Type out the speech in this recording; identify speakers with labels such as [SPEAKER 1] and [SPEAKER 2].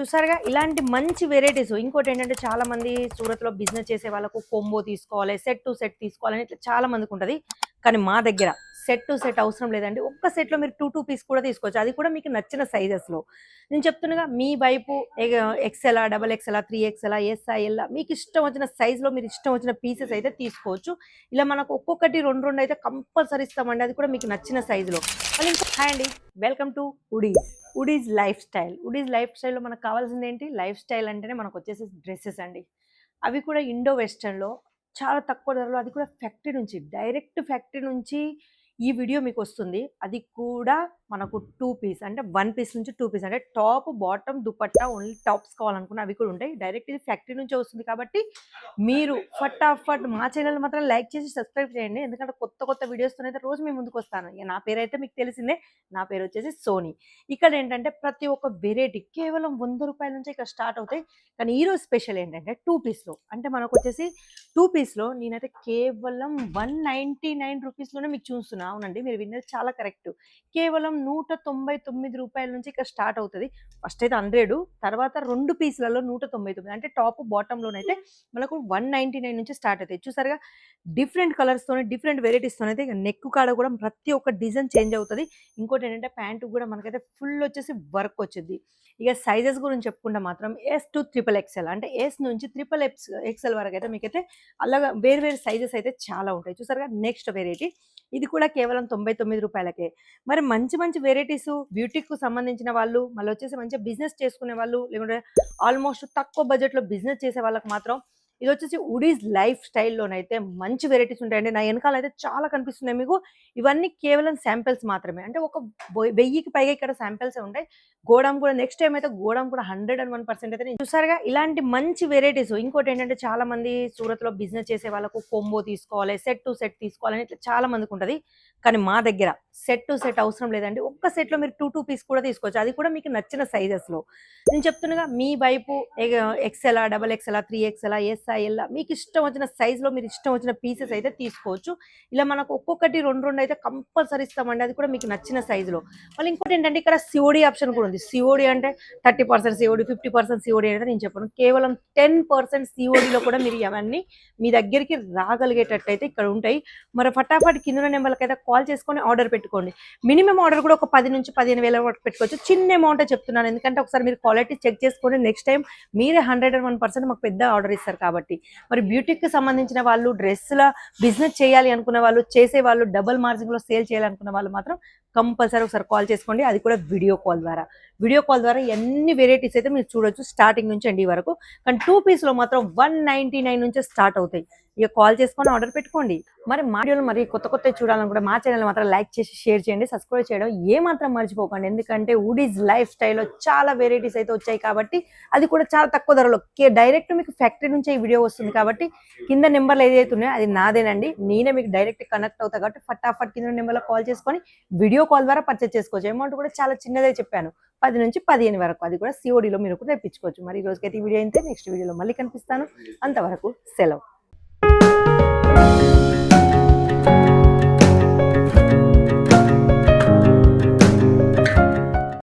[SPEAKER 1] చూసారుగా ఇలాంటి మంచి వెరైటీస్. ఇంకోటి ఏంటంటే చాలా మంది సూరత్‌లో బిజినెస్ చేసే వాళ్ళకు కొంబో తీసుకోవాలి, సెట్ టు సెట్ తీసుకోవాలని ఇట్లా చాలా మందికి ఉంటది. కానీ మా దగ్గర సెట్ టు సెట్ అవసరం లేదండి. ఒక్క సెట్‌లో మీరు 2 పీస్ కూడా తీసుకోవచ్చు. అది కూడా మీకు నచ్చిన సైజెస్‌లో. నేను చెప్తున్నాగా మీ వైపు ఎక్సెలా, డబుల్ ఎక్సెలా, 3 ఎక్సెలా, ఎస్‌ఆ, ఎల్‌ఆ మీకు ఇష్టం వచ్చిన సైజ్‌లో మీరు ఇష్టం వచ్చిన పీసెస్ అయితే తీసుకోవచ్చు. ఇలా మనకు ఒక్కొక్కటి 2, 2 అయితే కంపల్సరీ ఇస్తామండి. అది కూడా మీకు నచ్చిన సైజులో. మళ్ళీ హాయ్ అండి. Welcome to Woody's lifestyle. Woody's life స్టైల్‌లో మనకు కావాల్సింది ఏంటి? లైఫ్ స్టైల్ అంటేనే మనకొచ్చేసి డ్రెసెస్ అండి. అవి కూడా ఇండో వెస్టర్న్‌లో చాలా తక్కువ ధరలో, అది కూడా ఫ్యాక్టరీ నుంచి, డైరెక్ట్ ఫ్యాక్టరీ నుంచి ఈ వీడియో మీకొస్తుంది. అది కూడా మనకు 2 పీస్ అంటే 1 పీస్ నుంచి 2 పీస్ అంటే top, bottom, dupatta only tops కావాలనుకున్న అవి కూడా ఉంటాయి. డైరెక్ట్ ఇది ఫ్యాక్టరీ నుంచే వస్తుంది కాబట్టి మీరు ఫటాఫట్ మా ఛానల్ మాత్రం లైక్ చేసి సబ్స్క్రైబ్ చేయండి. ఎందుకంటే కొత్త కొత్త వీడియోస్తోనైతే రోజు మీ ముందుకొస్తాను. ఇక నా పేరైతే మీకు తెలిసిందే. నా పేరు వచ్చేసి సోనీ. ఇక్కడ ఏంటంటే ప్రతి ఒక్క వెరైటీ కేవలం ₹100 నుంచి ఇక్కడ స్టార్ట్ అవుతాయి. కానీ ఈరోజు స్పెషల్ ఏంటంటే 2 పీస్‌లో అంటే మనకొచ్చేసి 2 పీస్‌లో నేనైతే కేవలం ₹199 మీకు చూస్తున్నా. అవునండి, మీరు విన్నది చాలా కరెక్ట్. కేవలం ₹199 నుంచి ఇక్కడ స్టార్ట్ అవుతది. ఫస్ట్ అయితే 100, తర్వాత 2 పీస్‌లలో 199 అంటే టాప్, బాటమ్‌లోనైతే మనకు 199 నుంచి స్టార్ట్ అవుతాయి. చూసారుగా డిఫరెంట్ కలర్స్‌తోని, డిఫరెంట్ వెరైటీస్‌తోనైతే ఇక నెక్ కాడ కూడా ప్రతి ఒక్క డిజైన్ చేంజ్ అవుతది. ఇంకోటి ఏంటంటే ప్యాంట్ కూడా మనకైతే ఫుల్ వచ్చేసి వర్క్ వచ్చిద్ది. ఇక సైజెస్ గురించి చెప్పుకుంటే మాత్రం ఎస్ టు ట్రిపుల్ ఎక్స్ఎల్ అంటే ఎస్ నుంచి ట్రిపుల్ ఎక్స్ఎల్ వరకు అయితే మీకైతే అలాగా వేరు వేరు సైజెస్ అయితే చాలా ఉంటాయి. చూసారుగా నెక్స్ట్ వెరైటీ ఇది కూడా కేవలం ₹99. మరి మంచి మంచి వెరైటీస్ బ్యూటీకి సంబంధించిన వాళ్ళు, మళ్ళీ వచ్చేసి మంచిగా బిజినెస్ చేసుకునే వాళ్ళు, లేకుంటే ఆల్మోస్ట్ తక్కువ బడ్జెట్లో బిజినెస్ చేసే వాళ్ళకి మాత్రం ఇది వచ్చేసి వుడీస్ లైఫ్ స్టైల్‌లోనైతే మంచి వెరైటీస్ ఉంటాయండి. నా వెనకాల అయితే చాలా కనిపిస్తున్నాయి మీకు. ఇవన్నీ కేవలం శాంపిల్స్ మాత్రమే. అంటే ఒక 1000కి పైగా ఇక్కడ శాంపిల్సే ఉంటాయి. గోడాం కూడా నెక్స్ట్ టైమ్ అయితే గోడాం కూడా 101% అయితే చూసారుగా ఇలాంటి మంచి వెరైటీస్. ఇంకోటి ఏంటంటే చాలా మంది సూరత్‌లో బిజినెస్ చేసే వాళ్ళకు కొంబో తీసుకోవాలి, సెట్ టు సెట్ తీసుకోవాలని ఇట్లా చాలా మందికి ఉంటది. కానీ మా దగ్గర సెట్ టు సెట్ అవసరం లేదండి. ఒక్క సెట్‌లో మీరు 2 పీస్ కూడా తీసుకోవచ్చు. అది కూడా మీకు నచ్చిన సైజెస్‌లో. నేను చెప్తున్నాగా మీ వైపు ఎక్సెలా, డబుల్ ఎక్సెలా, 3 ఎక్సెలా, ఎస్‌ఆ, ఎల్‌ఆ మీకు ఇష్టం వచ్చిన సైజులో మీరు ఇష్టం వచ్చిన పీసెస్ అయితే తీసుకోవచ్చు. ఇలా మనకు ఒక్కొక్కటి 2, 2 అయితే కంపల్సరీ ఇస్తామండి. అది కూడా మీకు నచ్చిన సైజులో. మళ్ళీ ఇంకోటి ఏంటంటే ఇక్కడ సిఓడి ఆప్షన్ కూడా ఉంది. సిఓడి అంటే 30% సిఓడి, 50% సిఓడి అనేది నేను చెప్పను. కేవలం 10% సిఓడిలో కూడా మీరు అవన్నీ మీ దగ్గరికి రాగలిగేటట్టయితే ఇక్కడ ఉంటాయి. మరి ఫటాఫట్ కింద నెంబర్లకైతే కాల్ చేసుకొని ఆర్డర్ పెట్టుకోండి. మినిమం ఆర్డర్ కూడా ఒక 10 నుంచి 15,000 వరకు పెట్టుకోవచ్చు. చిన్న అమౌంటే చెప్తున్నాను. ఎందుకంటే ఒకసారి మీరు క్వాలిటీ చెక్ చేసుకొని నెక్స్ట్ టైం మీరే 101% మాకు పెద్ద ఆర్డర్ ఇస్తారు కాబట్టి. మరి బ్యూటీకి సంబంధించిన వాళ్ళు, డ్రెస్సుల బిజినెస్ చేయాలి అనుకున్న వాళ్ళు, చేసేవాళ్ళు, డబుల్ మార్జిన్‌లో సేల్ చేయాలనుకున్న వాళ్ళు మాత్రం కంపల్సరీ ఒకసారి కాల్ చేసుకోండి. అది కూడా వీడియో కాల్ ద్వారా. వీడియో కాల్ ద్వారా ఎన్ని వెరైటీస్ అయితే మీరు చూడొచ్చు స్టార్టింగ్ నుంచి ఎండ్ వరకు. కానీ 2 పీస్‌లో మాత్రం 199 నుంచే స్టార్ట్ అవుతాయి. ఇక కాల్ చేసుకొని ఆర్డర్ పెట్టుకోండి. మరి మా వీడియోలు మరి కొత్త కొత్తవి చూడాలనుకుంటే మా ఛానల్ మాత్రం లైక్ చేసి షేర్ చేయండి, సబ్స్క్రైబ్ చేయడం ఏమాత్రం మర్చిపోకండి. ఎందుకంటే వుడీస్ లైఫ్ స్టైల్‌లో చాలా వెరైటీస్ అయితే వచ్చాయి కాబట్టి అది కూడా చాలా తక్కువ ధరలో డైరెక్ట్ మీకు ఫ్యాక్టరీ నుంచే ఈ వీడియో వస్తుంది కాబట్టి కింద నెంబర్లు ఏదైతే ఉన్నాయో అది నాదేనండి. నేనే మీకు డైరెక్ట్ కనెక్ట్ అవుతా కాబట్టి ఫటాఫట్ కింద నెంబర్లో కాల్ చేసుకొని వీడియో కాల్ ద్వారా పర్చేస్ చేసుకోవచ్చు. అమౌంట్ కూడా చాలా చిన్నదే చెప్పాను. 10 నుంచి 15 వరకు. అది కూడా సిఓడిలో మీరు కూడా తెప్పించుకోవచ్చు. మరి ఈ రోజుకైతే ఈ వీడియో అయితే నెక్స్ట్ వీడియోలో మళ్ళీ కనిపిస్తాను. అంతవరకు సెలవు.